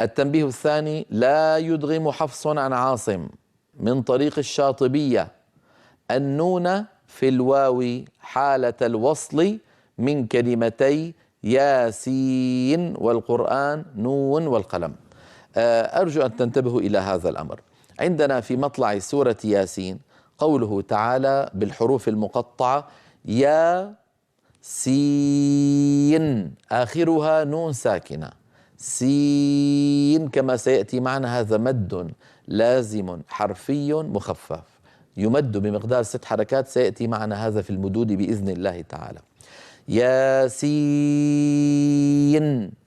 التنبيه الثاني: لا يدغم حفص عن عاصم من طريق الشاطبية النون في الواو حالة الوصل من كلمتي ياسين والقرآن نون والقلم. أرجو أن تنتبهوا إلى هذا الأمر. عندنا في مطلع سورة ياسين قوله تعالى بالحروف المقطعة: يا سين، آخرها نون ساكنة، سين كما سيأتي معنا هذا مد لازم حرفي مخفف يمد بمقدار 6 حركات، سيأتي معنا هذا في المدود بإذن الله تعالى. ياسين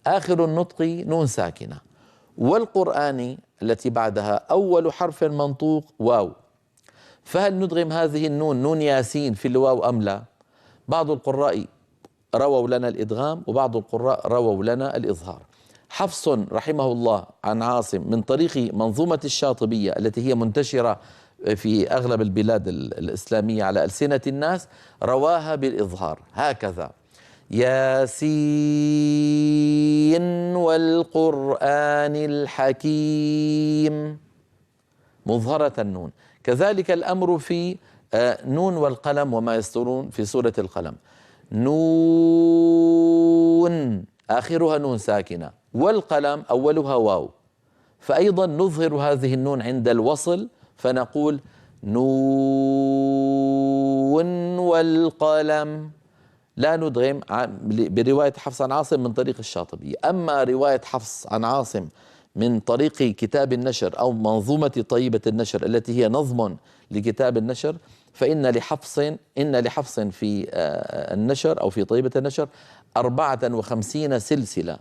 آخر النطق نون ساكنة، والقرآن التي بعدها أول حرف منطوق واو، فهل ندغم هذه النون نون ياسين في الواو أم لا؟ بعض القراء رووا لنا الإدغام وبعض القراء رووا لنا الإظهار. حفص رحمه الله عن عاصم من طريق منظومة الشاطبية التي هي منتشرة في أغلب البلاد الإسلامية على ألسنة الناس رواها بالإظهار هكذا: ياسين والقرآن الحكيم، مظهرة النون. كذلك الأمر في نون والقلم وما يسطرون في سورة القلم، نون آخرها نون ساكنة، والقلم أولها واو، فأيضا نظهر هذه النون عند الوصل فنقول نون والقلم، لا ندغم برواية حفص عن عاصم من طريق الشاطبية. أما رواية حفص عن عاصم من طريق كتاب النشر أو منظومة طيبة النشر التي هي نظم لكتاب النشر، فإن لحفص في النشر أو في طيبة النشر 54 سلسلة.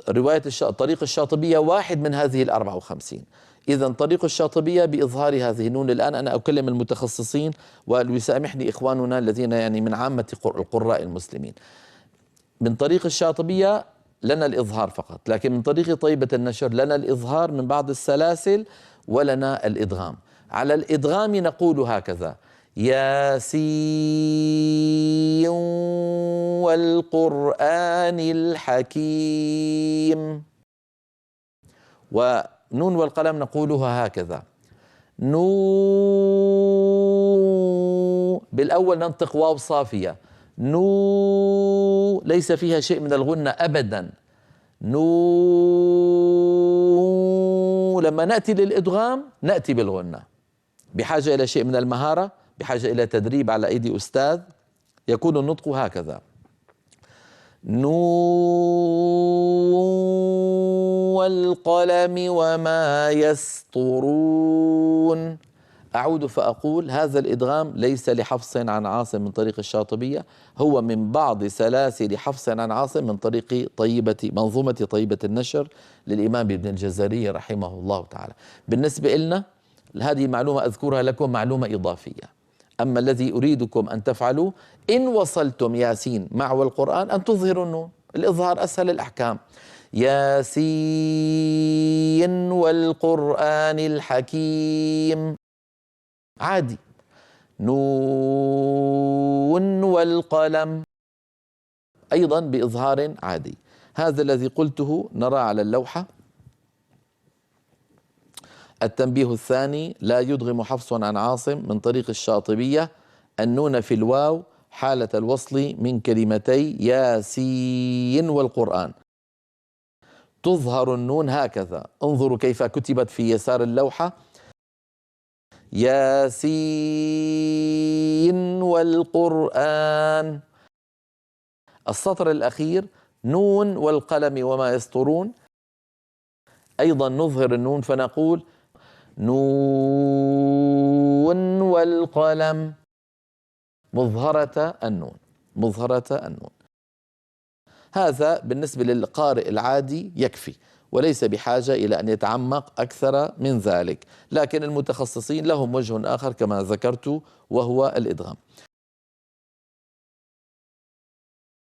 رواية طريق الشاطبية واحد من هذه 54. إذن طريق الشاطبية بإظهار هذه النون. الآن أنا أكلم المتخصصين ويسامحني إخواننا الذين يعني من عامة القراء المسلمين. من طريق الشاطبية لنا الإظهار فقط، لكن من طريق طيبة النشر لنا الإظهار من بعض السلاسل ولنا الإدغام. على الإدغام نقول هكذا: ياسين والقرآن الحكيم. ونون والقلم نقولها هكذا: نو، بالأول ننطق واو صافية، نو ليس فيها شيء من الغنة أبدا، نو. لما نأتي للإدغام نأتي بالغنة، بحاجة إلى شيء من المهارة، بحاجة إلى تدريب على أيدي أستاذ، يكون النطق هكذا: نون والقلم وما يسطرون. أعود فأقول: هذا الإدغام ليس لحفص عن عاصم من طريق الشاطبية، هو من بعض سلاسل حفص عن عاصم من طريق منظومة طيبة النشر للإمام ابن الجزري رحمه الله تعالى. بالنسبة لنا هذه معلومة أذكرها لكم، معلومة إضافية. أما الذي أريدكم أن تفعلوا إن وصلتم ياسين مع والقرآن أن تظهروا النون، الإظهار أسهل الأحكام: ياسين والقرآن الحكيم، عادي. نون والقلم أيضا بإظهار عادي. هذا الذي قلته نرى على اللوحة. التنبيه الثاني: لا يدغم حفص عن عاصم من طريق الشاطبية النون في الواو حالة الوصل من كلمتي ياسين والقرآن. تظهر النون هكذا، انظروا كيف كتبت في يسار اللوحة: ياسين والقرآن. السطر الأخير: نون والقلم وما يسطرون، أيضا نظهر النون فنقول نون والقلم، مظهرة النون، مظهرة النون. هذا بالنسبة للقارئ العادي يكفي، وليس بحاجة إلى أن يتعمق أكثر من ذلك، لكن المتخصصين لهم وجه آخر كما ذكرت وهو الإدغام.